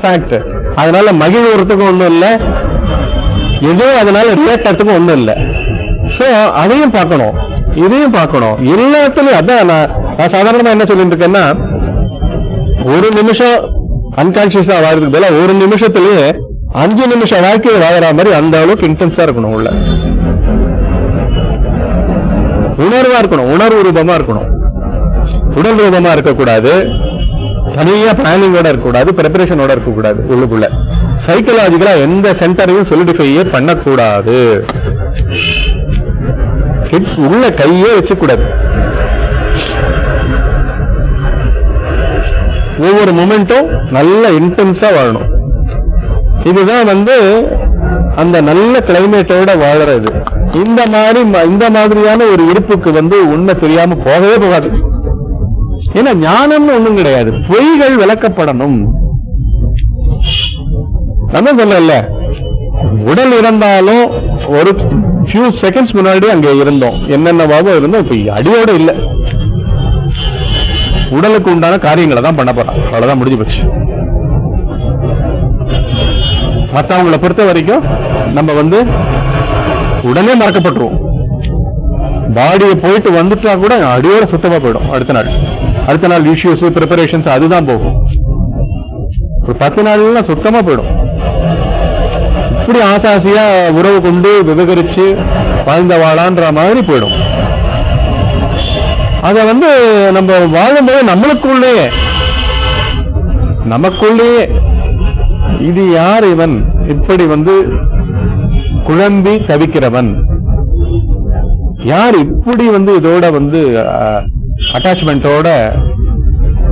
Fact. அதனால மகிழ்வுறதுக்கும் ஒண்ணும் இல்லை, எதுவும் அதனால ரியாக்டத்துக்கும் ஒண்ணும் இல்லை. சோ அதையும் பார்க்கணும், இதையும் பார்க்கணும். எல்லாத்துலயும் அதான் நான் சாதாரணமா என்ன சொல்லிட்டு இருக்கேன்னா, ஒரு நிமிஷம் அன்கான்சியஸா வாழ்றதுக்கு பதிலா ஒரு நிமிஷத்துலயே 5 நிமிஷம் வாழ்க்கையை வாழற மாதிரி அந்த அளவுக்கு இன்டென்ஸா இருக்கணும். உள்ள உணர்வா இருக்கணும், உணர்வு ரூபமா இருக்கணும், உடல் ரூபமா இருக்கக்கூடாது, தனியா பிளானிங்கோட இருக்கக்கூடாது, ப்ரிப்பரேஷனோட இருக்கக்கூடாது. உள்ளுக்குள்ள சைக்கலாஜிக்கலா எந்த சென்டரையும் சொலிடிஃபையே பண்ணக்கூடாது, உள்ள கையே வச்சுக்கூடாது. ஒவ்வொரு மொமெண்ட்டும் நல்ல இன்டென்ஸா வாழணும். இதுதான் அந்த நல்ல கிளைமேட்டோட வாழறது. இந்த மாதிரியான ஒரு இருப்புக்கு உண்மை தெரியாம போகவே போகாது. ஏன்னா ஞானம்னு ஒண்ணும் கிடையாது, பொய்கள் விளக்கப்படணும். நான் சொல்லல, உடல் இருந்தாலும் ஒரு ஃபியூ செகண்ட்ஸ் முன்னாடி அங்க இருந்தோம், என்னென்னவாக இருந்தோம், இப்ப அடியோட இல்ல. உடலுக்கு உண்டான காரியங்களை தான் பண்ண போறான், அவ்வளவுதான், முடிஞ்சு போச்சு. மற்றவங்களை பொறுத்த வரைக்கும் நம்ம உடனே மறக்கப்பட்டுருவோம். பாடியை போயிட்டு வந்துட்டா கூட அடியோட சுத்தமா போயிடும். அடுத்த நாள் இஷ்யூஸ், ப்ரிப்பரேஷன்ஸ் அதுதான் போகும். ஒரு 10 நாள்லாம் சுத்தமா போயிடும். இப்படி ஆசாசியா உறவு கொண்டு விவகரிச்சு வாழ்ந்த வாழான்ற மாதிரி போயிடும். அத நம்ம வாழும்போது நமக்குள்ளேயே இது யார் இவன், இப்படி குழம்பி தவிக்கிறவன் யார், இப்படி இதோட அட்டாச்மெண்டோட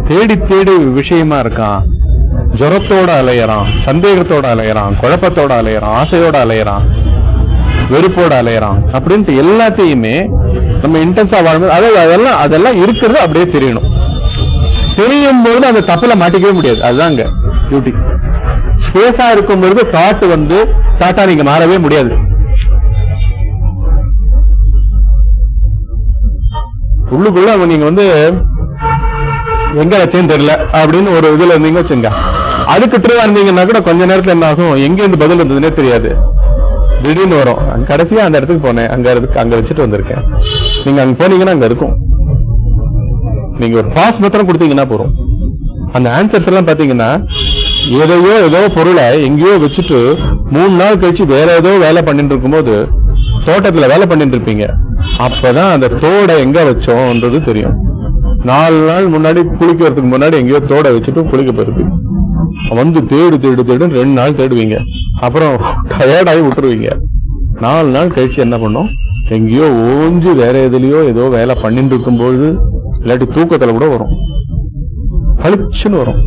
தேடி தேடி விஷயமா இருக்கான், ஜுரத்தோட அலையறான், சந்தேகத்தோட அலையறான், குழப்பத்தோட அலையறான், ஆசையோட அலையறான், வெறுப்போட அலையறான் அப்படின்ட்டு எல்லாத்தையுமே நம்ம இன்டென்ஸா வாழும்போது அதெல்லாம் இருக்கிறது அப்படியே தெரியணும். தெரியும் போது அந்த தப்புல மாட்டிக்கவே முடியாது. அதுதாங்க பியூட்டி. ஸ்பேஸா இருக்கும் பொழுது தாட்டா நீங்க மாறவே முடியாது. உள்ளுக்குள்ள நீங்க எங்க வச்சேன்னு தெரியல அப்படின்னு ஒரு இதுல இருந்தீங்க வச்சுங்க, அதுக்கு ட்ரூவா இருந்தீங்கன்னா கூட கொஞ்ச நேரத்துல என்ன ஆகும், எங்க இருந்து பதில் வந்ததுன்னே தெரியாது, திடீர்னு வரும். கடைசியா அந்த இடத்துக்கு போனேன், அங்க வச்சுட்டு வந்திருக்கேன். நீங்க அங்க போனீங்கன்னா அங்க இருக்கும். நீங்க ஒரு பாஸ் மாத்திரம் கொடுத்தீங்கன்னா போறோம். அந்த ஆன்சர்ஸ் எல்லாம் பாத்தீங்கன்னா ஏதோ பொருளை எங்கேயோ வச்சுட்டு 3 நாள் கழிச்சு வேற ஏதோ வேலை பண்ணிட்டு இருக்கும்போது தோட்டத்துல வேலை பண்ணிட்டு இருப்பீங்க. அப்பதான் அந்த தோடை எங்க வச்சோம்ன்றது தெரியும். 4 நாள் முன்னாடி குளிக்கிறதுக்கு முன்னாடி எங்கேயோ தோடை வச்சுட்டு குளிக்க போயிருப்பீங்க. தேடு 2 நாள் தேடுவீங்க. அப்புறம் டயர்டாகி விட்டுருவீங்க. 4 நாள் கழிச்சு என்ன பண்ணோம், எங்கேயோ ஓஞ்சு வேற எதுலயோ ஏதோ வேலை பண்ணிட்டு இருக்கும்போது, இல்லாட்டி தூக்கத்துல கூட வரும், பளிச்சுன்னு வரும்.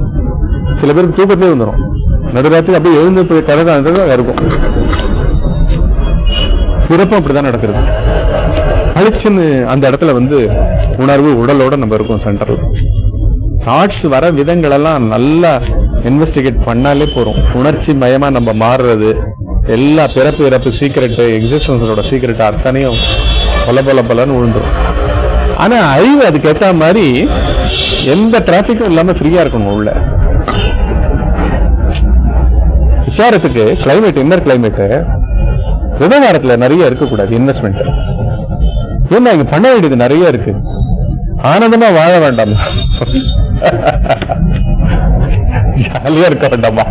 சில பேருக்கு தூக்கத்திலே வந்துடும். நடுராத்திரி அப்படியே எழுந்து போய் கதை தான் இருக்கும். பிறப்பும் அப்படிதான் நடக்கிறது. பளிச்சுன்னு அந்த இடத்துல உணர்வு உடலோட நம்ம இருக்கும். சென்டர்ல தாட்ஸ் வர விதங்கள் எல்லாம் நல்லா இன்வெஸ்டிகேட் பண்ணாலே போறோம். உணர்ச்சி மயமா நம்ம மாறுறது, எல்லா பிறப்பு இறப்பு சீக்கிரட், எக்ஸிஸ்டன்ஸோட சீக்கிரட் அத்தனையும் பலன்னு விழுந்துரும். ஆனா அறிவு அதுக்கு ஏற்ற மாதிரி எந்த டிராபிக்கும் இல்லாம ஃப்ரீயா இருக்கணும். உள்ள விசாரத்துக்கு கிளைமேட், இன்னர் கிளைமேட் விவகாரத்துல நிறைய இருக்கக்கூடாது. இன்வெஸ்ட்மெண்ட் ஏன்னா இங்க பண்ண வேண்டியது நிறைய இருக்கு. ஆனந்தமா வாழ வேண்டாமா, ஜாலியா இருக்க வேண்டாமா,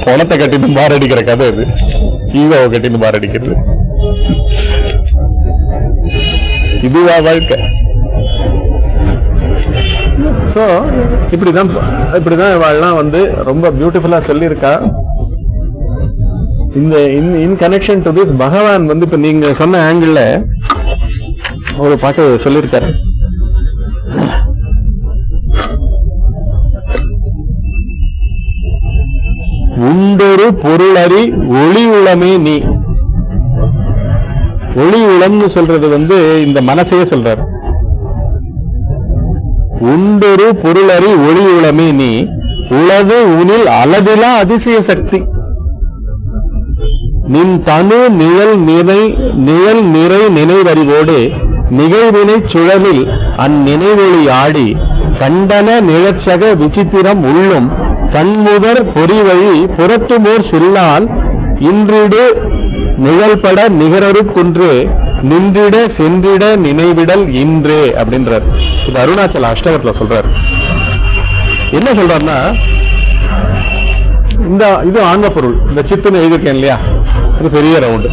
பணத்தை கட்டிட்டு மாரடிக்கிற கதை இது. ஈகோவை கட்டிட்டு மாரடிக்கிறது இதுவா வாழ்க்கை? சோ இப்படிதான் வாழலாம். ரொம்ப பியூட்டிஃபுல்லா சொல்லியிருக்கா. இந்த இன் கனெக்ஷன் டு திஸ் பகவான் இப்ப நீங்க சொன்ன ஆங்கிள் ஒரு பாட்டு சொல்லியிருக்காரு. உண்டொரு பொருளறி ஒளி உளமே நீ. ஒளி உளம்னு சொல்றது இந்த மனசையே சொல்றாரு. உண்டொரு பொருளறி ஒளி உளமே நீ உளது உனில் அளவிலா அதிசய சக்தி. நின் தனு நிழல் நிறை நினைவறிவோடு நிகழ்வினை சுழலில் அந்நினைவொளி ஆடி கண்டன நிழற்சக விசித்திரம் உள்ளும் கண்முதற் பொறிவழி புறத்துமோர் சொல்லால் இன்றிடு நிழல்பட நிகரரு குன்று நின்றிட சென்றிட நினைவிடல் இன்றே அப்படின்றார். இது அருணாச்சல அஷ்டகத்துல சொல்றார். என்ன சொல்றாருன்னா, இந்த இது ஆன்ம பொருள், இந்த சித்துன்னு எழுதியிருக்கேன் இல்லையா, அது பெரிய ரவுண்டு.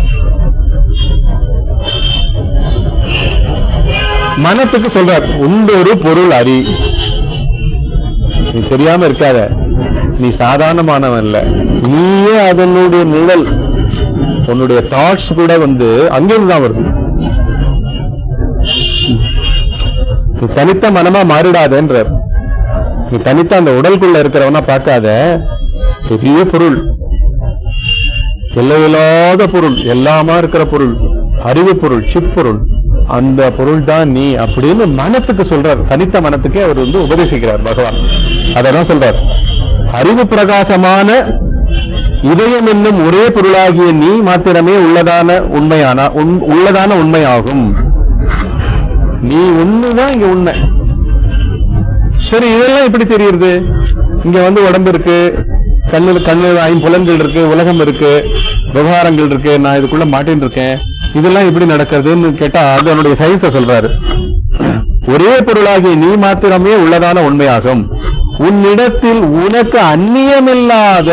மனத்துக்கு சொல்றார், உண்டொரு பொருள் அறி. நீ தெரியாம இருக்காத, நீ சாதாரணமானவன் இல்ல, நீயே அதனுடைய நிழல். உன்னுடைய தாட்ஸ் கூட அங்கிருந்து தான் வருது. நீ தனித்த மனமா மாறிடாதேன்றார். நீ தனித்த அந்த உடலுக்குள்ள இருக்கிறவனா பார்க்காத, பெரிய பொருள், எல்லையில்லாத பொருள், எல்லாமா இருக்கிற பொருள், அறிவு பொருள், சிப் பொருள், அந்த பொருள் தான் நீ அப்படின்னு மனத்துக்கு சொல்றார். தனித்த மனத்துக்கே அவர் உபதேசிக்கிறார் பகவான். அதான் சொல்றார், அறிவு பிரகாசமான இதயம் என்னும் ஒரே பொருளாகிய நீ மாத்திரமே உள்ளதான உண்மையாகும். நீ ஒண்ணுதான் இங்க உண்மை. சரி, இதெல்லாம் எப்படி தெரியுது? இங்க உடம்பு இருக்கு, கண்ணு ஐம்புலன்கள் இருக்கு, உலகம் இருக்கு, விவகாரங்கள் இருக்கு, நான் இதுக்குள்ள மாட்டின்னு இருக்கேன், இதெல்லாம் எப்படி நடக்கிறதுன்னு கேட்டா அதனுடைய சயின்ஸ சொல்றாரு. ஒரே பொருளாகிய நீ மாத்திரமே உள்ளதான உண்மையாகும். உன்னிடத்தில் உனக்கு அந்நியமில்லாத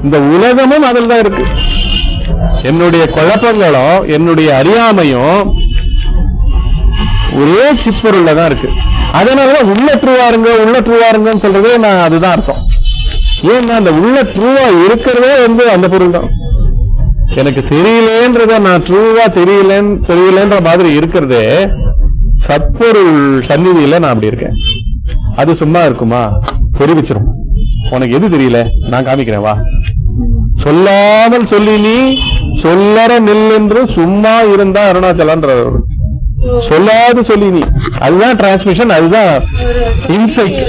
இந்த உலகமும் அதில் தான் இருக்கு. என்னுடைய குழப்பங்களும் என்னுடைய அறியாமையும் ஒரே சிப்பொருள்ல தான் இருக்கு. அதனாலதான் உள்ளற்றுவாருங்கன்னு சொல்றதே நான் அதுதான் அர்த்தம். ஏன்னா அந்த உள்ள ட்ரூவா இருக்கிறதே அந்த பொருள் தான். எனக்கு தெரியலேன்றத நான் ட்ரூவா தெரியலன்ற மாதிரி இருக்கிறதே சத்பொருள் சந்நிதியில நான் அப்படி இருக்கேன். அது சும்மா இருக்குமா? தெரிவிச்சிரும். உனக்கு எது தெரியல நான் காமிக்கிறேன் வா. சொல்லாமல் சொல்லி நீ சொல்லற நில் என்று சும்மா இருந்தா அருணாச்சலன்ற சொல்லாது சொல்லி நீ, அதுதான் டிரான்ஸ்மிஷன், அதுதான் இன்சைட்,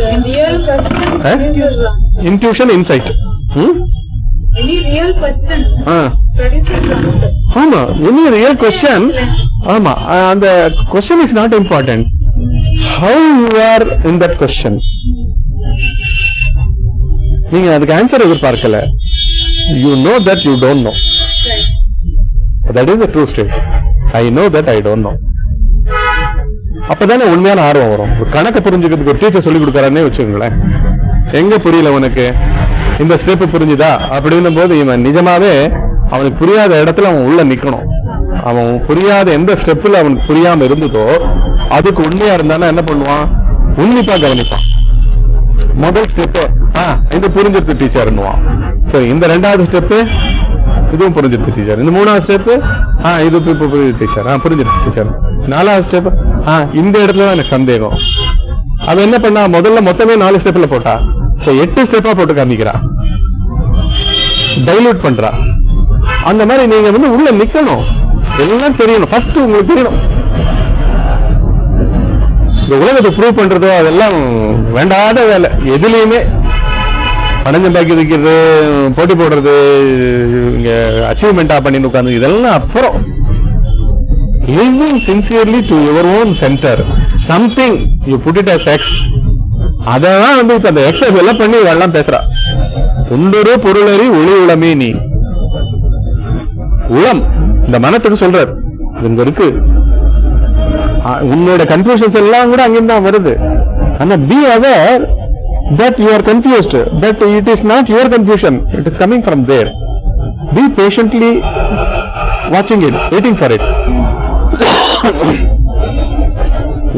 இன்ட்யூஷன், இன்சைட். ஆமா, எனி ரியல் கொஸ்டின். ஆமா, அந்த question is not important, how you are in that question. நீங்க அதுக்கு ஆன்சர் எதிர்பார்க்கல. You know that you don't know. That is the true state. I know that I don't know. அப்பதானே உண்மையான ஆர்வம் வரும். கணக்கு புரிஞ்சுக்கிறதுக்கு ஒரு டீச்சர் சொல்லி கொடுக்கறானே வச்சுக்கோங்களேன், எங்க புரியல உனக்கு, இந்த ஸ்டெப் புரிஞ்சுதா அப்படின்னும் போது இவன் நிஜமாவே அவனுக்கு புரியாத இடத்துல அவன் உள்ள நிக்கணும். அவன் புரியாத எந்த ஸ்டெப்ல அவனுக்கு புரியாம இருந்ததோ அதுக்கு உண்மையா இருந்தானா என்ன பண்ணுவான், உன்னிப்பா கவனிப்பான். முதல் ஸ்டெப் இந்த புரிஞ்சிருத்து டீச்சர்னுவான். சரி, இந்த ரெண்டாவது ஸ்டெப் இதுவும் புரிஞ்சிருத்து டீச்சர். இந்த மூணாவது ஸ்டெப் இது புரிஞ்சிருத்து டீச்சர், புரிஞ்சிருத்து டீச்சர். நாலாவது ஸ்டெப் இந்த இடத்துலதான் எனக்கு சந்தேகம். அவன் என்ன பண்ணா, முதல்ல மொத்தமே 4 ஸ்டெப்ல போட்டா 8 ஸ்டெப்பா போட்டு காமிக்கிறா, டைலூட் பண்றா. அந்த மாதிரி நீங்க உள்ள நிக்கணும், எல்லாம் தெரியணும். ஃபர்ஸ்ட் உங்களுக்கு தெரியணும். இந்த உலகத்தை ப்ரூவ் பண்றதோ அதெல்லாம் வேண்டாத வேலை. எதுலையுமே பணஞ்சம்பாக்கி வைக்கிறது, போட்டி போடுறது, இங்க அச்சீவ்மெண்டா பண்ணி உட்காந்து இதெல்லாம் அப்புறம். Living sincerely to your own center, something you put it as X. அதான் இப்ப அந்த X எல்லாம் பண்ணி எல்லாம் பேசுறா. உண்டொரு பொருளறி ஒளி உளமே நீ. உளம் இந்த மனத்துக்கு சொல்றார், இங்க இருக்கு. உன்னோட கன்ஃபியூஷன்ஸ் எல்லாம் கூட அங்கிருந்து தான் வருது. ஆனா be aware that you are confused, that it is not your confusion, it is coming from there. Be patiently watching it, waiting for it.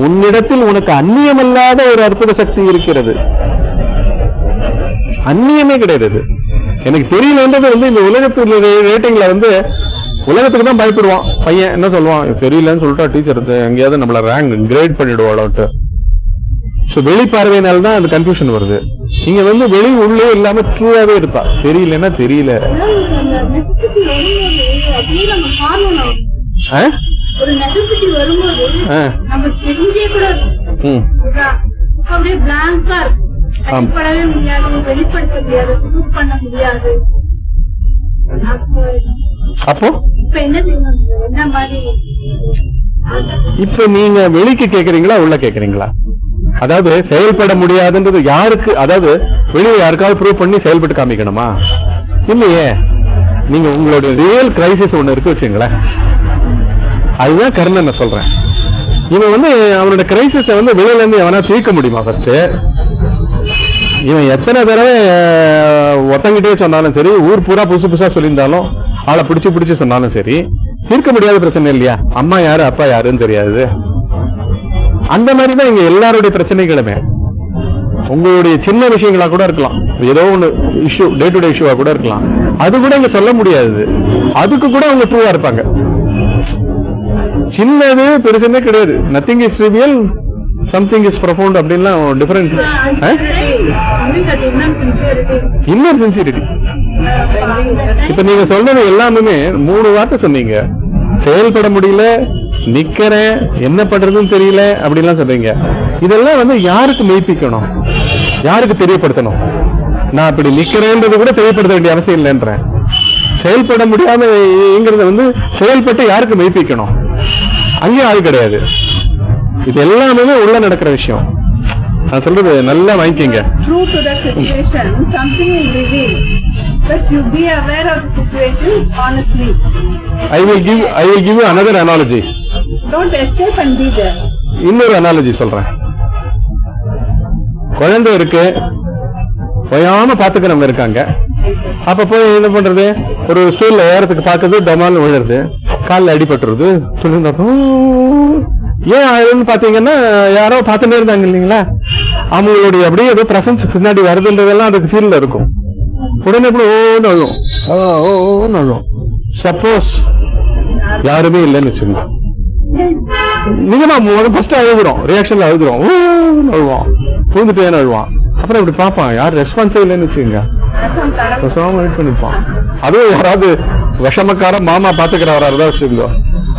உன்னிடத்தில் உனக்கு அந்நியமல்லாத ஒரு அற்புத சக்தி இருக்கிறது. அந்நியமே கிடையாது. எனக்கு தெரியலன்றது இந்த உலகத்துல ரேட்டிங்ல உலகத்துக்கு தான் பயப்படுவான் பையன். என்ன சொல்லுவான், தெரியலன்னு சொல்லிட்டா டீச்சர் எங்கேயாவது நம்மள ரேங்க் கிரேட் பண்ணிடுவாளோட்டு. வெளிப்பார்வையினால தான் அந்த கன்ஃபியூஷன் வருது. இங்க வெளி உள்ளே இல்லாம ட்ரூவாவே இருப்பா. தெரியலன்னா தெரியல. ஒரு நெசசிட்டி வரும்போது நம்ம தெரிஞ்சே கூட அப்படியே பிளாங்கா இருக்கும். வெளிப்படவே முடியாது, வெளிப்படுத்த முடியாது, ப்ரூவ் பண்ண முடியாது. அப்போ இப்ப என்ன செய்யணும்? என்ன மாதிரி? இப்ப நீங்க வெளிக்கு கேக்குறீங்களா உள்ள கேக்குறீங்களா? அதாவது செயல்பட முடியாதுன்றது யாருக்கு, அதாவது வெளியே யாருக்காவது ப்ரூவ் பண்ணி செயல்பட்டு காமிக்கணுமா? இல்லையே. நீங்க உங்களுடைய ரியல் கிரைசிஸ் ஒண்ணு இருக்கு வச்சுங்களேன், அதுதான் கர்ணன் நான் சொல்றேன். இவன் வந்து அவனோட கிரைசிஸ வந்து வெளியில இருந்து எவனா தீர்க்க முடியுமா? ஃபர்ஸ்ட் இவன் எத்தனை தடவை ஒத்தங்கிட்டே சொன்னாலும் சரி, ஊர் பூரா புதுசு புதுசா சொல்லியிருந்தாலும், ஆளை பிடிச்சு சொன்னாலும் சரி, தீர்க்க முடியாத பிரச்சனை இல்லையா? அம்மா யாரு அப்பா யாருன்னு தெரியாது. அந்த மாதிரிதான் இங்க எல்லாருடைய பிரச்சனைகளுமே. உங்களுடைய சின்ன விஷயங்களா கூட இருக்கலாம், ஏதோ ஒண்ணு இஷ்யூ, டே டு டே இஷ்யூவா கூட இருக்கலாம், அது கூட இங்க சொல்ல முடியாது. அதுக்கு கூட அவங்க ட்ரூவா இருப்பாங்க. சின்னது பெருசுன்னே கிடையாது. Nothing is trivial, something is profound அப்படின்லாம் டிஃபரெண்ட். Inner sincerity. இப்ப நீங்க சொல்றது எல்லாமே 3 வார்த்தை சொன்னீங்க. செயல்பட முடியல, நிக்கிறேன், என்ன பண்றதுன்னு தெரியல அப்படின்லாம் சொல்றீங்க. இதெல்லாம் வந்து யாருக்கு மெய்ப்பிக்கணும், யாருக்கு தெரியப்படுத்தணும்? நான் அப்படி நிக்கிறேன்றது கூட தெரியப்படுத்த வேண்டிய அவசியம் இல்லைன்றேன். செயல்பட முடியாமங்கிறத வந்து செயல்பட்டு யாருக்கு மெய்ப்பிக்கணும்? அங்கேயும் ஆள் கிடையாது. இது எல்லாமே உள்ள நடக்கிற விஷயம். நான் சொல்றது நல்லா வாங்கிக்கங்க. True to the situation, something is revealed. But you be aware of the situation honestly. I will give you another analogy. Don't escape and be there. இன்னொரு அனாலஜி சொல்றேன். குழந்தை இருக்கு, ஓயாம பாத்துக்கிறவங்க இருக்காங்க. அப்ப போய் என்ன பண்றது? ஒரு ஸ்டூல்ல ஏறத்துக்கு பாக்குறது, டமால்னு விழுறது, காலில் அடிபட்டுறது, ஏன் அதுன்னு பாத்தீங்கன்னா யாரோ பார்த்துட்டே இருந்தாங்க இல்லைங்களா? அவங்களுடைய அப்படியே ஏதோ பிரசன்ஸ் பின்னாடி வருதுன்றதெல்லாம் அதுக்கு ஃபீல்ல இருக்கும். உடனே கூட ஓன்னு அழும். சப்போஸ் யாருமே இல்லைன்னு வச்சுக்கோங்க, நீங்க ஃபர்ஸ்ட் அழுகுறோம், ரியாக்ஷன்ல அழுகுறோம், அழுவான், பூந்துட்டேன்னு அழுவான். அப்புறம் இப்படி பார்ப்பான், யார் ரெஸ்பான்ஸே இல்லைன்னு வச்சுக்கோங்க, வெயிட் பண்ணிப்பான். அதுவும் யாராவது விஷமக்கார மாமா பாத்துக்கிறவரா இருந்தா வச்சுக்கோ,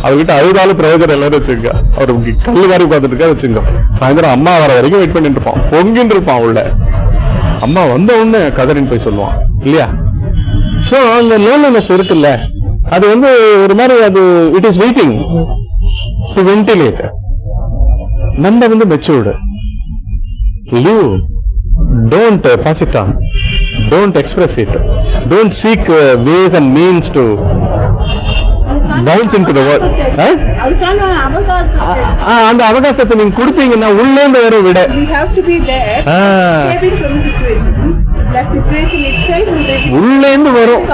அவர்கிட்ட அழுதாலும் பிரயோஜனம் இல்லைன்னு வச்சுக்கோங்க. அவர் கல்லு மாதிரி உட்காந்துட்டு இருக்கா வச்சுக்கோ, சாயந்தரம் அம்மா வர வரைக்கும் வெயிட் பண்ணிட்டு இருப்பான், பொங்கின்னு இருப்பான் உள்ள. அம்மா வந்த உடனே கதறின்னு போய் சொல்லுவான் இல்லையா? சோ அந்த லோன்லினஸ் இருக்குல்ல, அது வந்து ஒரு மாதிரி, அது it is waiting to ventilate. நம்ம வந்து matured. Live, don't pass it on, don't express it, don't seek ways and means to bounce into the world. அந்த அவகாசத்தை நீங்க கொடுத்தீங்கன்னா உள்ளேந்து வர விட We have to be there, escaping from the situation. That situation itself will உள்ளேந்து வரும்.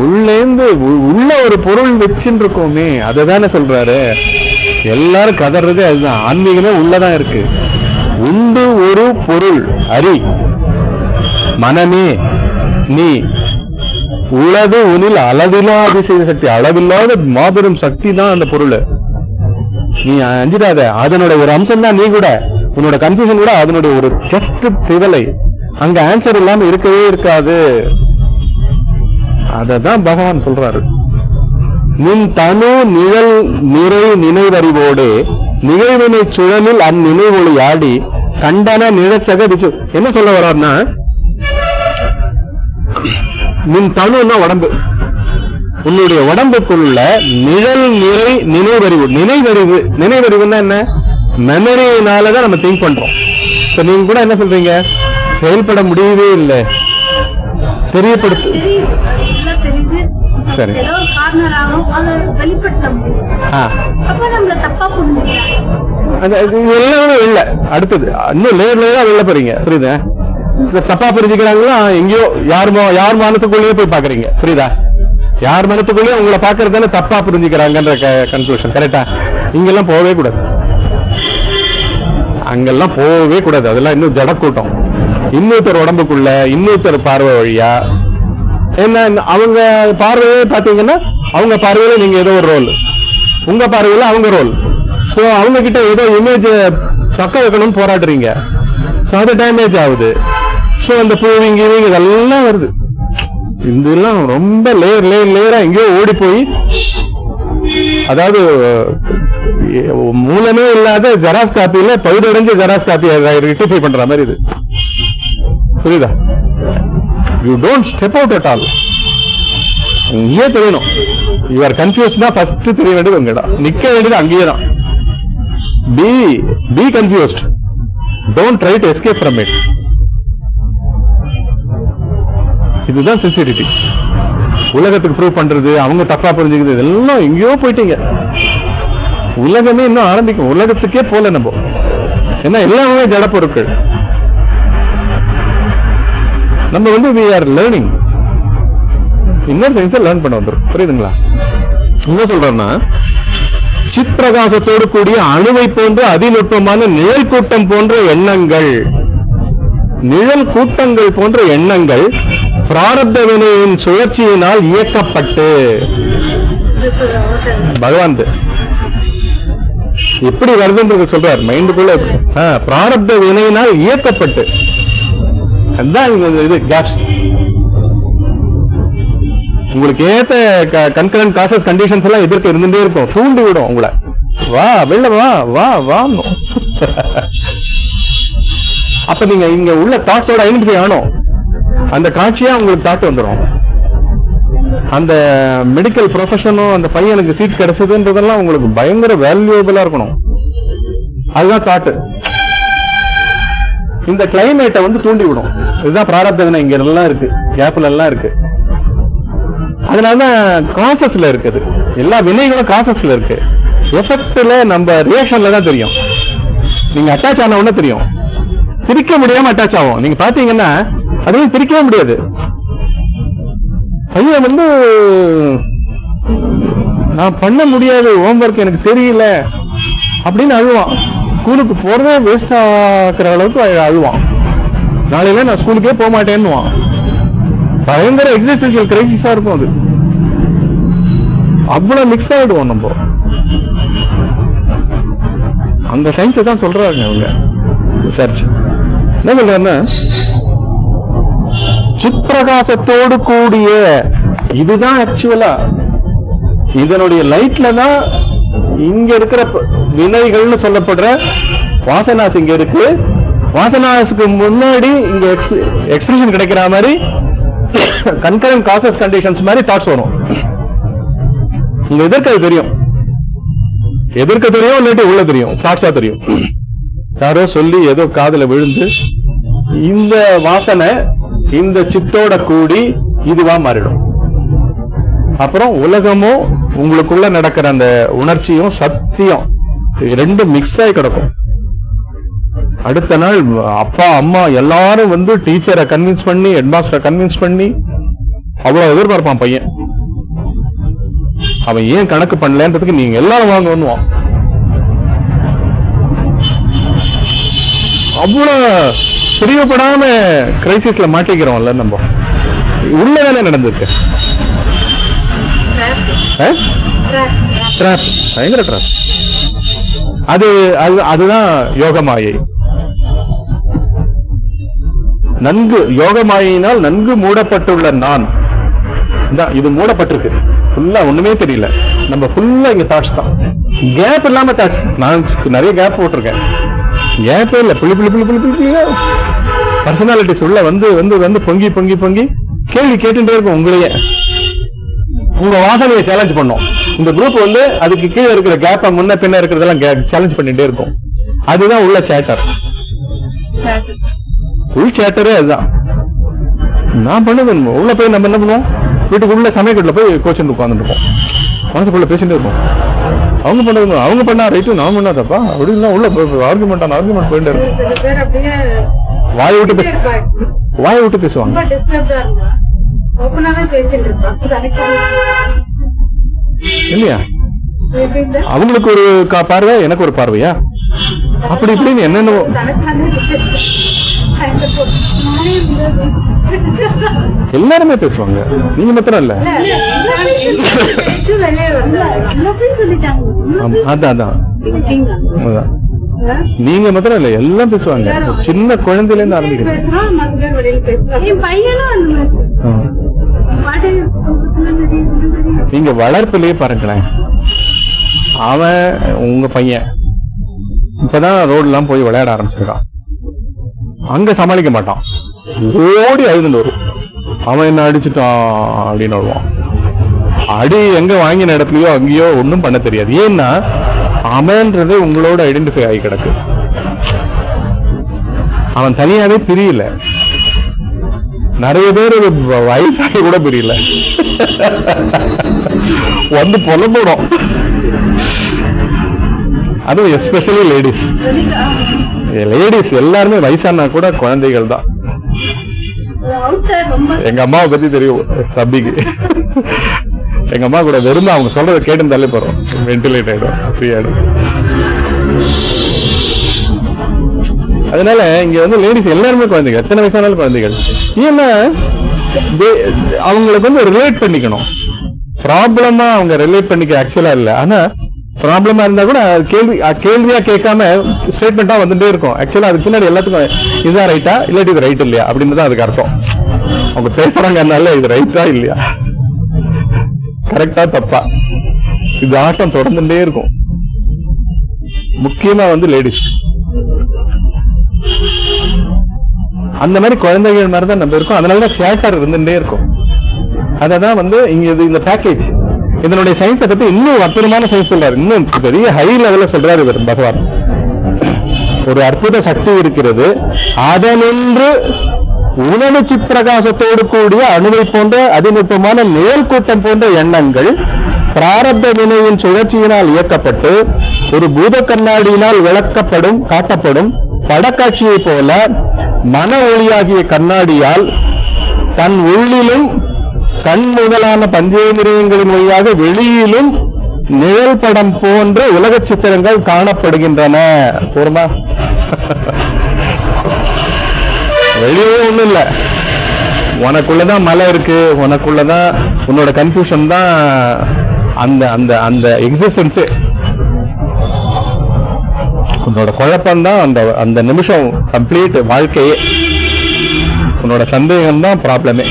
உள்ளேந்து உள்ள ஒரு பொருள் வச்சுன்னு இருக்கோமே, அததானே சொல்றாரு. எல்லாரும் கதறது அதுதான். ஆன்மீகமே உள்ளதான் இருக்கு. உண்டு ஒரு பொருள் அறி மனமே நீ, உளது உனில் அளவில்லா அதிசய சக்தி. அளவில்லாத மாபெரும் சக்தி தான் அந்த பொருள். நீ அஞ்சிடாத, அதனோட ஒரு அம்சம் தான் நீ கூட. உன்னோட கன்ஃபியூஷன் கூட அதனுடைய ஒரு ஜஸ்ட் திவலை. அங்க ஆன்சர் இல்லாம இருக்கவே இருக்காது. அததான் பகவான் சொல்றாரு. நின் தனு நிழல் நிறை நினைவறிவோடு நிகழ்வினை சுழலில் அந்நினைவொளி ஆடி கண்டன நிழச்சக விச்சு. என்ன சொல்ல வர்றாருன்னா, நின் தனுன்னா உடம்பு, உன்னுடைய உடம்புக்குள்ள நிழல் நிறை நினைவறிவு. நினைவறிவுன்னா என்ன? மெமரியினாலதான் நம்ம திங்க் பண்றோம். இப்ப நீங்க கூட என்ன சொல்றீங்க? செயல்பட முடியவே இல்லை, தெரியப்படுத்து. சரி, எல்லாமே இல்ல. அடுத்தது இன்னும் லேயர்லயே வெளில போறீங்க, புரியுதா? தப்பா புரிஞ்சுக்கிறாங்களா? எங்கேயோ யார் மனத்துக்குள்ளேயே போய் பாக்குறீங்க, புரியுதா? யார் மனத்துக்குள்ளேயே உங்களை பாக்குறதுன்னு தப்பா புரிஞ்சுக்கிறாங்கன்ற கன்க்ளூஷன். கரெக்டா? இங்கெல்லாம் போகவே கூடாது, அங்கெல்லாம் போகவே கூடாது. அதெல்லாம் இன்னும் ஜட கூட்டம். இன்னொருத்தர் உடம்புக்குள்ள இன்னொருத்தர் பார்வை வழியா என்ன, அவங்க பார்வையே பாத்தீங்கன்னா அவங்க பார்வையில நீங்க ஏதோ ஒரு ரோல், உங்க பார்வையில அவங்க ரோல். சோ அவங்க கிட்ட ஏதோ இமேஜ் தக்க வைக்கணும்னு போராடுறீங்க. சோ அது டேமேஜ் ஆகுது. சோ அந்த ப்ரூவிங் இதெல்லாம் வருது. இதெல்லாம் ரொம்ப லேயரா எங்கேயோ ஓடி போய் அதாவது மூலமே இல்லாத ஜெராக்ஸ் காப்பியில பழுதடைஞ்ச ஜெராக்ஸ் காப்பியை ரெக்டிஃபை பண்ற மாதிரி இது. புரியுதா? You don't step out at all. இங்கேயே தெரியணும். யூ ஆர் கன்ஃபியூஸ்னா ஃபர்ஸ்ட் தெரிய வேண்டியது உங்க இடம். நிக்க வேண்டியது அங்கேயே தான். B confused. Don't try to escape from it. இதுதான் சின்சியரிட்டி. உலகத்துக்கு ப்ரூவ் பண்றது, அவங்க தப்பா புரிஞ்சுக்கிறது, இதெல்லாம் எங்கேயோ போயிட்டீங்க. உலகமே இன்னும் ஆரம்பிக்கும். உலகத்துக்கே போல நம்ம. ஏன்னா எல்லாமே ஜட பொருட்கள். நம்ம வந்து we are learning. இன்னொரு சயின்ஸை லேர்ன் பண்ண வந்துடும். புரியுதுங்களா? என்ன சொல்றேன்னா, சித் பிரகாசத்தோடு கூடிய அணுவை போன்ற அதிநுட்பமான நிழல் கூட்டம் போன்ற எண்ணங்கள், நிழல் கூட்டங்கள் போன்ற எண்ணங்கள் பிராரப்த வினையின் சுழற்சியினால் இயக்கப்பட்டு, பகவான் எப்படி வருதுன்றது சொல்றார். மைண்டுக்குள்ள பிராரப்த வினையினால் இயக்கப்பட்டு, அதுதான் இது கேப்ஸ். உங்களுக்கு ஏத்த கன்கரண்ட் காசஸ் கண்டிஷன்ஸ் எல்லாம் எதிர்க்க இருந்துட்டே இருக்கும். தூண்டி விடும் உங்களை. வா வெளில வா வா வா. அப்ப நீங்க இங்க உள்ள தாட்ஸோட ஐடென்டிஃபை ஆனோம். அந்த காட்சியா உங்களுக்கு தாட் வந்துடும். அந்த மெடிக்கல் ப்ரொஃபஷனும் அந்த பையனுக்கு சீட் கிடைச்சதுன்றதெல்லாம் உங்களுக்கு பயங்கர வேல்யூபிளா இருக்கணும். அதுதான் தாட்டு. இந்த கிளைமேட்டை வந்து தூண்டி விடும். இதுதான் பிராரப்த வினை. இங்க எல்லாம் இருக்கு, கேப்ல எல்லாம் இருக்கு. அதனாலதான் காசஸ்ல இருக்குது. எல்லா வினைகளும் காசஸ்ல இருக்கு. எஃபெக்ட்ல நம்ம ரியாக்ஷன்ல தான் தெரியும். நீங்க அட்டாச் ஆன உடனே தெரியும். பிரிக்க முடியாம அட்டாச் ஆகும். நீங்க பாத்தீங்கன்னா அதையும் பிரிக்கவே முடியாது. பையன் வந்து நான் பண்ண முடியாது, ஹோம்ஒர்க் எனக்கு தெரியல அப்படின்னு அழுவான். ஸ்கூலுக்கு போறதே வேஸ்ட் ஆக்குற அளவுக்கு அழுவான். நாளையில நான் ஸ்கூலுக்கே போக மாட்டேன்னுவான். பயங்கர எக்ஸிஸ்டென்ஷியல் கிரைசிஸா இருக்கும். அது அவ்வளவு மிக்ஸ் ஆயிடுவோம் நம்ம. அந்த சயின்ஸை தான் சொல்றாங்க அவங்க ரிசர்ச். என்ன சொல்றாங்கன்னா, சித்பிரகாசத்தோடு கூடிய, இதுதான் ஆக்சுவலா இதனுடைய லைட்ல தான் இங்க இருக்கிற வினைகள்னு சொல்லப்படுற வாசனாஸ் இங்க இருக்கு. வாசனாஸுக்கு முன்னாடி இங்க எக்ஸ்பிரஷன் கிடைக்கிற மாதிரி கன்கரண்ட் காசஸ் கண்டிஷன்ஸ் மாதிரி தாட்ஸ் வரும். இங்க எதிர்க்க தெரியும், எதிர்க்க தெரியும், இல்லாட்டி உள்ள தெரியும், தாட்ஸா தெரியும். யாரோ சொல்லி ஏதோ காதுல விழுந்து இந்த வாசனை இந்த சித்தோட கூடி இதுவா மாறிடும். அப்புறம் உலகமும் உங்களுக்குள்ள நடக்கிற அந்த உணர்ச்சியும் சத்தியம் ரெண்டும் மிக்ஸ் ஆகி கிடக்கும். அடுத்த நாள் அப்பா அம்மா எல்லாரும் வந்து டீச்சரை கன்வின்ஸ் பண்ணி, ஹெட்மாஸ்டரை கன்வின்ஸ் பண்ணி அவ்வளவு எதிர்பார்ப்பான் பையன். அவன் ஏன் கணக்கு பண்ணலன்றதுக்கு நீங்க எல்லாரும் வாங்க வந்துவான். அவ்வளவு பிரிவுபடாம கிரைசிஸ்ல மாட்டிக்கிறோம்ல நம்ம. உள்ளதானே நடந்திருக்கு. பயங்கர ட்ராப். அதுதான் யோகமாயை. நன்கு யோகமாயினால் நன்கு மூடப்பட்டுள்ள நான் இது மூடப்பட்டிருக்கு. ஃபுல்லா ஒண்ணுமே தெரியல. நம்ம ஃபுல்லா இங்க தாட்ஸ் தான். கேப் இல்லாம தாட்ஸ். நான் நிறைய கேப் போட்டிருக்கேன். கேப்பே இல்ல. புள்ளி புள்ளி புள்ளி புள்ளி புள்ளி பர்சனாலிட்டிஸ் உள்ள வந்து வந்து வந்து பொங்கி பொங்கி பொங்கி கேள்வி கேட்டுட்டே இருக்கும். உங்களையே உங்க வாசனையை சேலஞ்ச் பண்ணும். இந்த குரூப் வந்து அதுக்கு கீழே இருக்கிற கேப்ப முன்ன பின்ன இருக்கிறதெல்லாம் சேலஞ்ச் பண்ணிட்டே இருக்கும். அதுதான் உள்ள சேட்டர். உள் சேட்டரே அதுதான். நான் பண்ணுவேன். உள்ள போய் நம்ம என்ன பண்ணுவோம், வீட்டுக்குள்ள சமயக்கட்டில் போய் கோச்சிட்டு உட்காந்துட்டு இருப்போம். மனசுக்குள்ள பேசிட்டே இருப்போம். அவங்க பண்ணது அவங்க பண்ணா ரைட்டு, நான் பண்ணா தப்பா அப்படின்னு உள்ள ஆர்குமெண்ட் போயிட்டே இருக்கும். வாயை விட்டு பேசுவாங்க. இல்லையா? அவங்களுக்கு ஒரு பார்வை, எனக்கு ஒரு பார்வையா, அப்படி இப்படின்னு என்னென்ன எல்லாருமே பேசுவாங்க. நீங்க மாத்திரம் இல்ல. அதான் நீங்க மாத்திரம் இல்ல, எல்லாம் பேசுவாங்க. சின்ன குழந்தையில இருந்து ஆரம்பிக்கிறேன். நீங்க வளர்ப்பிலேயே பாருங்களேன். அவன் உங்க பையன் இப்பதான் ரோட்லாம் போய் விளையாட ஆரம்பிச்சிருக்கான், அங்க சமாளிக்க மாட்டான், ஓடி அழுதுன்னு வரும். அவன் என்ன அடிச்சுட்டான் அப்படின்னு வருவான். அடி எங்க வாங்கின இடத்துலயோ அங்கேயோ ஒன்றும் பண்ண தெரியாது. ஏன்னா அவன்றது உங்களோட ஐடென்டிஃபை ஆகி கிடக்கு. அவன் தனியாவே பிரியல. நிறைய பேர் வயசாகி கூட பிரியல, வந்து புலம்படும். அதுவும் எஸ்பெஷலி லேடிஸ். லேடிஸ் எல்லாருமே வயசானா கூட குழந்தைகள் தான். எங்க அம்மாவை பத்தி தெரியும் தம்பிக்கு. எங்க அம்மா கூட வெறும் அவங்க சொல்றதை கேட்டுருந்தாலே போறோம், வென்டிலேட் ஆயிடும், ஃப்ரீ ஆயிடும். அதனால இங்க வந்து லேடிஸ் எல்லாருமே குழந்தைகள், எத்தனை வயசானாலும் குழந்தைகள். ஏன்னா அவங்களுக்கு வந்து ரிலேட் பண்ணிக்கணும். ப்ராப்ளமா அவங்க ரிலேட் பண்ணிக்க ஆக்சுவலா இல்ல, ஆனா ப்ராப்ளமா இருந்தா கூட கேள்வியா கேட்காம ஸ்டேட்மெண்டா வந்துட்டே இருக்கும். ஆக்சுவலா அதுக்கு பின்னாடி எல்லாத்துக்கும் இதுதான் ரைட்டா இல்லாட்டி இது ரைட் இல்லையா அப்படின்னு தான் அதுக்கு அர்த்தம். அவங்க பேசுறாங்கனால இது ரைட்டா இல்லையா, கரெக்டா தப்பா, இது ஆட்டம் தொடர்ந்துட்டே இருக்கும். முக்கியமா வந்து லேடிஸ் அந்த மாதிரி குழந்தைகள் மாதிரி தான் நம்ம இருக்கோம். அதனாலதான் சேட்டர் இருந்துட்டே இருக்கும். அததான் வந்து இங்க இந்த பேக்கேஜ் இதனுடைய சயின்ஸை பத்தி இன்னும் அற்புதமான சயின்ஸ் சொல்றாரு. இன்னும் பெரிய ஹை லெவல்ல சொல்றாரு இவர் பகவான். ஒரு அற்புத சக்தி இருக்கிறது, அதனின்று உணவு சிப்பிரகாசத்தோடு கூடிய அணுவை போன்ற அதிநுட்பமான மேல் கூட்டம் போன்ற எண்ணங்கள் பிராரப்த வினையின் சுழற்சியினால் இயக்கப்பட்டு ஒரு பூத கண்ணாடியினால் விளக்கப்படும் காட்டப்படும் படக்காட்சியை போல மன ஒளியாகிய கண்ணாடியால் தன் உள்ளிலும் கண் முதலான பஞ்சேந்திரியங்களின் வழியாக வெளியிலும் நிழல் படம் போன்ற உலக சித்திரங்கள் காணப்படுகின்றன. போருமா? வெளியே ஒண்ணும் இல்ல, உனக்குள்ளதான் மலை இருக்கு, உனக்குள்ளதான் உன்னோட கன்ஃபியூஷன் தான் அந்த அந்த அந்த எக்ஸிஸ்டன்ஸே. உன்னோட குழப்பம்தான் அந்த அந்த நிமிஷம் கம்ப்ளீட் வாழ்க்கையே. உன்னோட சந்தேகம் தான் ப்ராப்ளமே.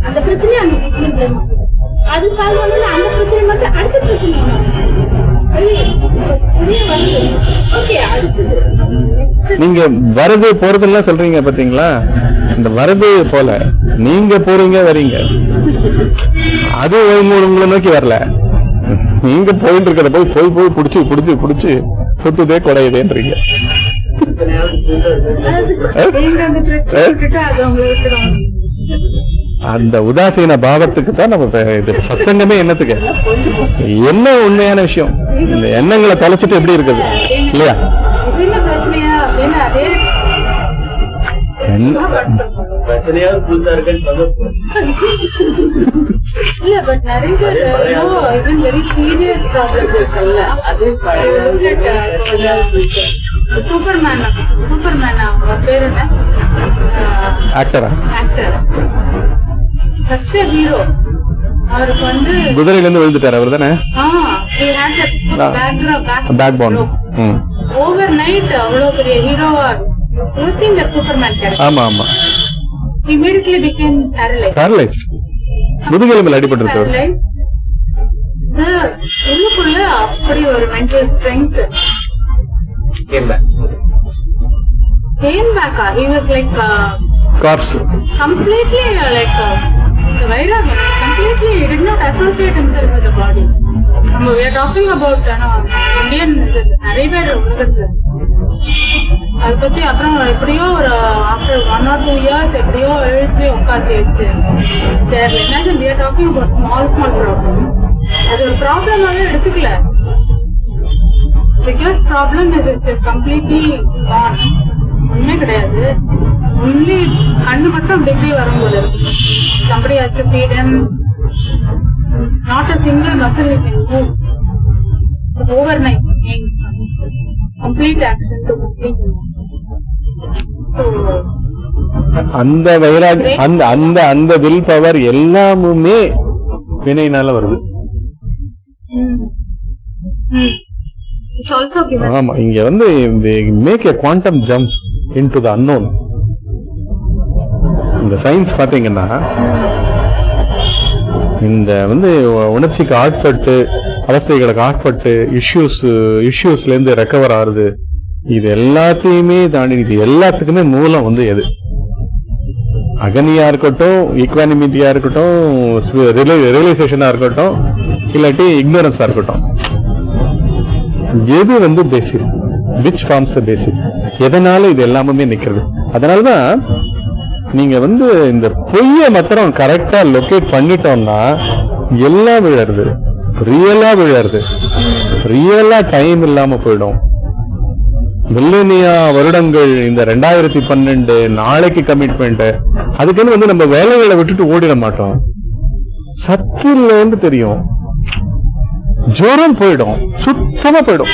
அந்த பிரச்சனை அந்த பிரச்சனை அது சால்வ் பண்ணல, அந்த பிரச்சனை மட்டும் அடுத்த பிரச்சனை நீங்க வரது போறதுலாம் சொல்றீங்க பாத்தீங்களா, இந்த வரது போல நீங்க போறீங்க வரீங்க, அது உங்களை நோக்கி வரல. நீங்க போயிட்டு இருக்கிற போய் போய் போய் புடிச்சு புடிச்சு புடிச்சு சுத்துதே குறையுதேன்றீங்க. அந்த உதாசீன பாவத்துக்கு தான் நம்ம இது சத்சங்கமே. என்னத்துக்கு? என்ன உண்மையான விஷயம், இந்த எண்ணங்களை தொலைச்சிட்டு எப்படி இருக்குது இல்லையா? இல்ல பட் நிறைய வெரி சீரியஸ் ப்ராப்ளம் இருக்குல்ல. அது சூப்பர்மேன் அவங்க பேர் என்ன? Actor first hero. அவருக்கு வந்து குதிரையில இருந்து விழுந்துட்டாரு அவர் தானே? Back phone. ஓவர் நைட் அவ்வளவு பெரிய ஹீரோவா சூப்பர்மேன் கேரக்டர். ஆமா ஆமா. Immediately became paralyzed. முதுகெலும்பில் அடிபட்டிருக்காரு. உள்ளுக்குள்ள அப்படி ஒரு mental strength. Came back. He was like corpse. Completely like the virus. Completely he did not associate himself with the body. We are talking about Indian நிறைய பேர் உலகத்துல அதை பத்தி அப்புறம் எப்படியோ ஒரு ஆஃப்டர் 1 or 2 years எப்படியோ எழுதி உட்காந்து வச்சு சேர்ல. Imagine we are talking about small problem. அது ஒரு ப்ராப்ளமாவே எடுத்துக்கல. biggest problem is it's completely gone. ஒண்ணுமே கிடையாது. ஒன்லி கண்ணு மட்டும் அப்படி வரும்போது somebody has to feed him. Not a single muscle he can move. Overnight complete action to complete. அந்த வைராக் அந்த அந்த அந்த வில் பவர் எல்லாமுமே வினையினால வருது. ஆமா, இங்க வந்து make a quantum jump into the unknown. இந்த சயின்ஸ் பார்த்தீங்கன்னா இந்த உணர்ச்சிக்கு ஆட்பட்டு அவஸ்தைகளுக்கு ஆட்பட்டு இஷ்யூஸ்லேருந்து ரெக்கவர் ஆகுது. இது எல்லாத்தையுமே தாண்டி இது எல்லாத்துக்குமே மூலம் எது? அகனியா இருக்கட்டும், ஈக்வானிமிட்டியா இருக்கட்டும், ரியலைசேஷனா இருக்கட்டும், இல்லாட்டி இக்னோரன்ஸா இருக்கட்டும், எது basis? Which forms the basis? எதனால இது எல்லாமே நிக்கிறது? அதனாலதான் நீங்க இந்த பொய்ய மாத்திரம் கரெக்டா லொகேட் பண்ணிட்டோம்னா எல்லாம் விழருது, ரியலா டைம் இல்லாம போயிடும். மில்லேனியா வருடங்கள், இந்த 2012 நாளைக்கு கமிட்மெண்ட், அதுக்குன்னு நம்ம வேலைகளை விட்டுட்டு ஓடிட மாட்டோம். சத்தியில தெரியும், ஜோரம் போயிடும், சுத்தமா போயிடும்.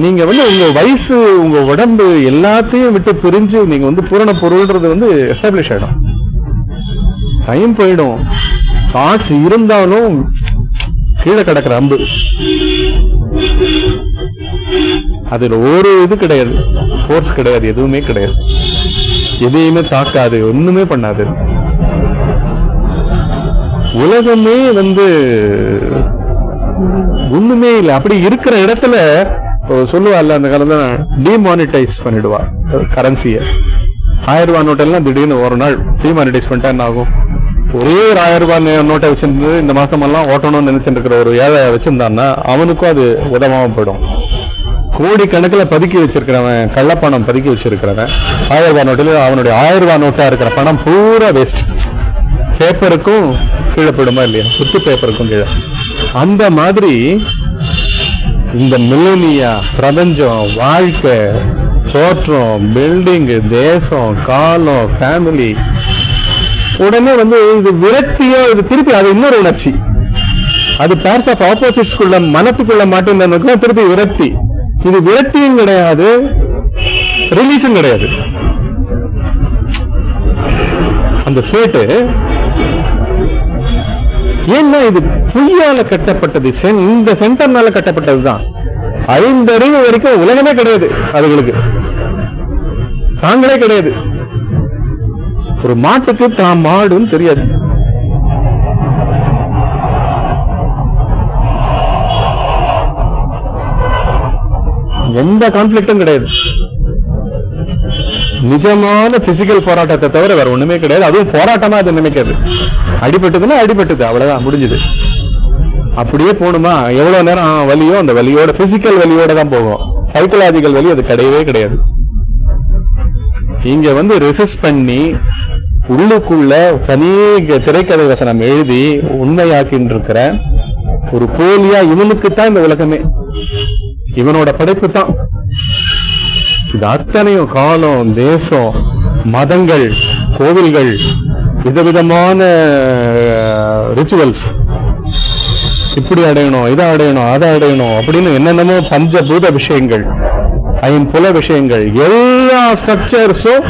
நீங்க உங்க வயசு, உங்க உடம்பு எல்லாத்தையும் விட்டு பிரிஞ்சு நீங்க பூரண பொருள்ன்றது எஸ்டாப்ளிஷ் ஆயிடும். டைம் போயிடும். தாட்ஸ் இருந்தாலும் கீழே கிடக்கிற அம்பு, அதுல ஒரு இது கிடையாது, ஃபோர்ஸ் கிடையாது, எதுவுமே கிடையாது, எதையுமே தாக்காது, ஒண்ணுமே பண்ணாது. உலகமே ஒண்ணுமே இல்லை. அப்படி இருக்கிற இடத்துல சொல்லுவாள் அந்த காலத்துல, டிமானிட்டைஸ் பண்ணிடுவா கரன்சிய. 1000 ரூபாய் நோட்டெல்லாம் திடீர்னு ஒரு நாள் டிமானிட்டைஸ் பண்ணிட்டா என்ன ஆகும்? ஒரே ஒரு 1000 ரூபாய் நோட்டை வச்சிருந்து இந்த மாசமெல்லாம் ஓட்டணும்னு நினைச்சிட்டு இருக்கிற ஒரு ஏழை வச்சிருந்தான்னா அவனுக்கும் அது உதவாம போயிடும். கோடி கணக்கில் பதுக்கி வச்சிருக்கிறவன், கள்ளப்பணம் பதுக்கி வச்சிருக்கிறவன் 1000 ரூபாய் நோட்டில் அவனுடைய 1000 ரூபாய் நோட்டா இருக்கிற பணம் பூரா வேஸ்ட். பேப்பருக்கும் கீழே போயிடுமா இல்லையா? சுத்து பேப்பருக்கும் கீழே. அந்த மாதிரி இந்த மில்லேனியா, பிரபஞ்சம், வாழ்க்கை, தோற்றம், பில்டிங், தேசம், காலம், ஃபேமிலி, உடனே இது விரக்தியோ, இது திருப்பி அது இன்னொரு உணர்ச்சி. அது பேர்ஸ் ஆஃப் ஆப்போசிட்ஸ்குள்ள மனத்துக்குள்ள மாட்டேன் திருப்பி விரக்தி. இது விரக்தியும் கிடையாது, ரிலீஸும் கிடையாது. அந்த ஸ்டேட்டு ஏன்னா இது பொய்யால கட்டப்பட்டது, இந்த சென்டர்னால கட்டப்பட்டதுதான். 5 அறிவு வரைக்கும் உலகமே கிடையாது, அதுகளுக்கு தாங்களே கிடையாது. ஒரு மாட்டுக்கு தான் மாடுன்னு தெரியாது. எந்த கான்ஃபிளிக்டும் கிடையாது. நிஜமான பிசிக்கல் போராட்டத்தை தவிர வேற ஒண்ணுமே கிடையாது. அதுவும் போராட்டமா அது நினைக்காது. அடிபட்டதுன்னா அடிபட்டது, அவ்வளவுதான், முடிஞ்சது. அப்படியே போகணுமா? எவ்வளவு நேரம் வலியோ அந்த வலியோட, பிசிக்கல் வலியோட தான் போகும். சைக்கலாஜிக்கல் வலி அது கிடையவே கிடையாது. இங்க ரெசிஸ்ட் பண்ணி உள்ளுக்குள்ள தனி திரைக்கதை வசனம் எழுதி உண்மையாக்கின்னு இருக்கிற ஒரு போலியா இவனுக்குத்தான் இந்த உலகமே, இவனோட படைப்பு தான். இது அத்தனையும் காலம், தேசம், மதங்கள், கோவில்கள், விதவிதமான ரிச்சுவல்ஸ், இப்படி அடையணும், இதை அடையணும், அதை அடையணும் அப்படின்னு என்னென்னமோ பஞ்சபூத விஷயங்கள், ஐம்புல விஷயங்கள், எல்லா ஸ்ட்ரக்சர்ஸும்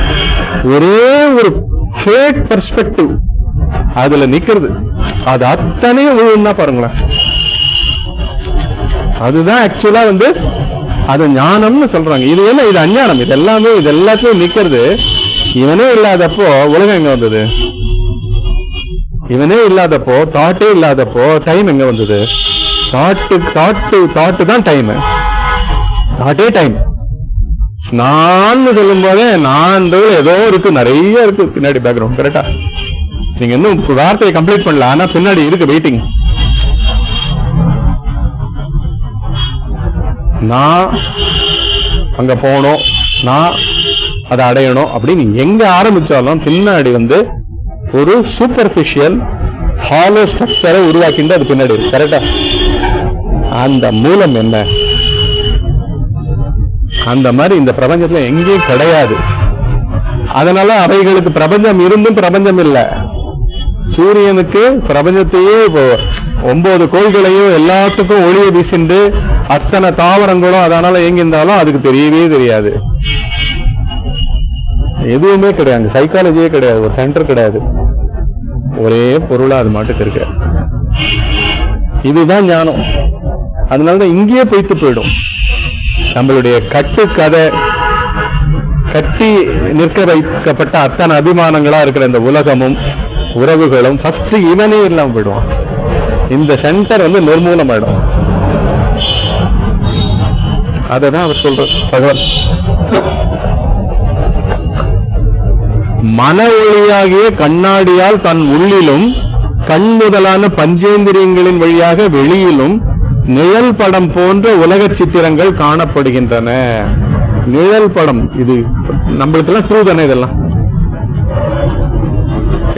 ஒரே ஒரு ஃபேக் பெர்ஸ்பெக்டிவ் அதுல நிக்கிறது. அது அத்தனையும் விழுந்தா பாருங்களேன். அதுதான் ஆக்சுவலா அது ஞானம்னு சொல்றாங்க. இது என்ன? இது அஞ்ஞானம். இது எல்லாமே, இது எல்லாத்தையும் நிக்கிறது. இவனே இல்லாதப்போ உலகம் எங்க வந்தது? இவனே இல்லாதப்போ, தாட்டே இல்லாதப்போ டைம் எங்க வந்தது? தாட்டு தான் டைம். தாட்டே டைம். நான் சொல்லும் போதே நான் ஏதோ இருக்கு, நிறைய இருக்கு பின்னாடி பேக்ரவுண்ட். கரெக்டா? நீங்க இன்னும் வார்த்தையை கம்ப்ளீட் பண்ணல, ஆனா பின்னாடி இருக்கு வெயிட்டிங். நான் அங்க போகணும், நான் அதை அடையணும் அப்படின்னு எங்க ஆரம்பிச்சாலும் பின்னாடி ஒரு சூப்பர்ஃபிஷியல் ஹாலோ ஸ்ட்ரக்சரை உருவாக்கிட்டு அது பின்னாடி இருக்கு. கரெக்டா? அந்த மூலம் என்ன? அந்த மாதிரி இந்த பிரபஞ்சத்துல எங்கேயும் கிடையாது. அதனால அவைகளுக்கு பிரபஞ்சம் இருந்தும் பிரபஞ்சம் இல்லை. சூரியனுக்கு பிரபஞ்சத்தையே 9 கோள்களையும் எல்லாத்துக்கும் ஒளியை வீசிண்டு அத்தனை தாவரங்களும் அதனால எங்கிருந்தாலும் அதுக்கு தெரியவே தெரியாது. எதுவுமே கிடையாது. சைக்காலஜியே கிடையாது. ஒரு சென்டர் கிடையாது. ஒரே பொருளா அது மாட்டுக்கு இருக்கு. இதுதான் ஞானம். அதனாலதான் இங்கேயே போய்த்து போயிடும் நம்மளுடைய கட்டுக்கதை. கட்டி நிற்க வைக்கப்பட்ட அத்தனை அபிமானங்களா இருக்கிற இந்த உலகமும் உறவுகளும் ஃபர்ஸ்ட் இவனே இல்லாம போயிடுவான். இந்த சென்டர் வந்து நிர்மூலமாயிடும். அததான் அவர் சொல்ற பகவான். மன ஒளியாகிய கண்ணாடியால் தன் உள்ளிலும் கண் முதலான பஞ்சேந்திரியங்களின் வழியாக வெளியிலும் நிழல் படம் போன்ற உலக சித்திரங்கள் காணப்படுகின்றன. நிழல் படம் இது நம்மளுக்கு எல்லாம் ட்ரூ தானே. இதெல்லாம்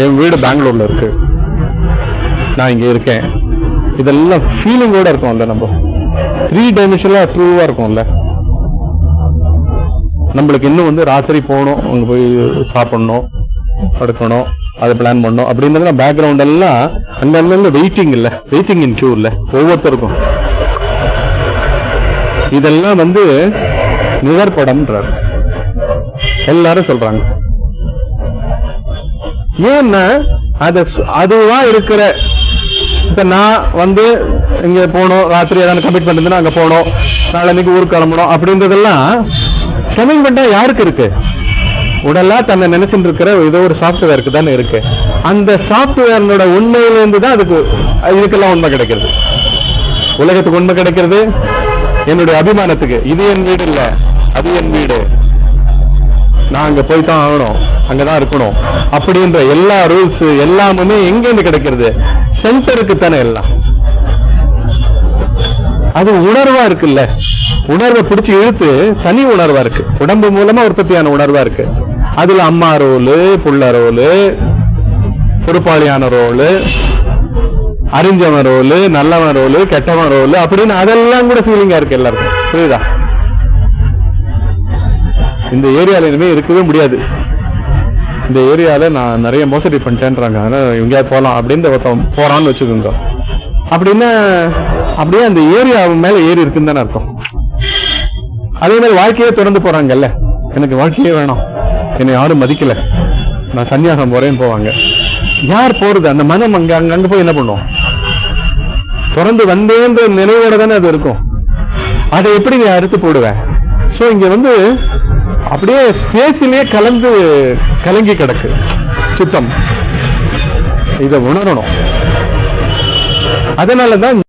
என் வீடு பெங்களூர்ல இருக்கு, நான் இங்க இருக்கேன், இதெல்லாம் ஃபீலிங்கோட இருக்கும்ல. நம்ம 3 டைமென்ஷன்ல ட்ரூவா இருக்கும்ல. நம்மளுக்கு இன்னும் வந்து ராத்திரி போகணும், அங்க போய் சாப்பிடணும், படுக்கணும், அதை பிளான் பண்ணணும் அப்படின்றது பேக்ரவுண்ட் எல்லாம் அங்க வெயிட்டிங் இல்ல, வெயிட்டிங் இன் கியூ இல்ல ஒவ்வொருத்தருக்கும். இதெல்லாம் வந்து நிழற்படம்ன்றார் எல்லாரும் சொல்றாங்க. ஏன்னா அதுவா இருக்கிற, இப்ப நான் வந்து இங்க போனோம், ராத்திரி ஏதாவது கமிட்மெண்ட் இருந்தா அங்க போனோம், நாளைக்கு ஊருக்கு கிளம்பணும் அப்படின்றதெல்லாம் கமிட்மெண்டா யாருக்கு இருக்கு? உடலா தன்னை நினைச்சுட்டு இருக்கிற ஏதோ ஒரு சாப்ட்வேருக்கு தானே இருக்கு. அந்த சாப்ட்வேரோட உண்மையிலிருந்து தான் இதுக்கெல்லாம் உண்மை கிடைக்கிறது. உலகத்துக்கு உண்மை கிடைக்கிறது என்னுடைய அபிமானத்துக்கு. இது என் வீடு இல்ல, அது என் வீடு, நான் அங்க போய் தான் ஆகணும், அங்கதான் இருக்கணும் அப்படின்ற எல்லா ரூல்ஸ் எல்லாமே எங்க இருந்து கிடைக்கிறது? சென்டருக்கு தானே எல்லாம். அது உணர்வா இருக்குல்ல, உணர்வை பிடிச்சி இழுத்து தனி உணர்வா இருக்கு, உடம்பு மூலமா உற்பத்தியான உணர்வா இருக்கு. அதுல அம்மா ரோலு, புள்ள ரோலு, பொறுப்பாளியான ரோலு, அறிஞ்சவன் ரோலு, நல்லவன் ரோலு, கெட்டவன் ரோலு அப்படின்னு அதெல்லாம் கூட ஃபீலிங்கா இருக்கு எல்லாருக்கும். புரியுதா? இந்த ஏரியால இனிமே இருக்கவே முடியாது. இந்த ஏரியால நான் நிறைய மோசடி பண்ணிட்டேன்றாங்க, எங்கேயாவது போலாம் அப்படின்னு ஒருத்தன் போறான்னு வச்சுக்கோங்க. அப்படின்னா அப்படியே அந்த ஏரியா மேல ஏறி இருக்குன்னு தானே அர்த்தம். அதே மாதிரி வாழ்க்கையே திறந்து போறாங்கல்ல, எனக்கு வாழ்க்கையே வேணும், என்னை யாரும் மதிக்கல, நான் சன்னியாசம் போறேன்னு போவாங்க. யார் போறது? அந்த மனம் அங்க போய் என்ன பண்ணுவோம்? திறந்து வந்தேன்ற நினைவோட தானே அது இருக்கும். அதை எப்படி நீ அறுத்து போடுவேன்? சோ இங்க வந்து அப்படியே ஸ்பேஸிலே கலங்கி கிடக்கு சித்தம். இதை உணரணும். அதனாலதான்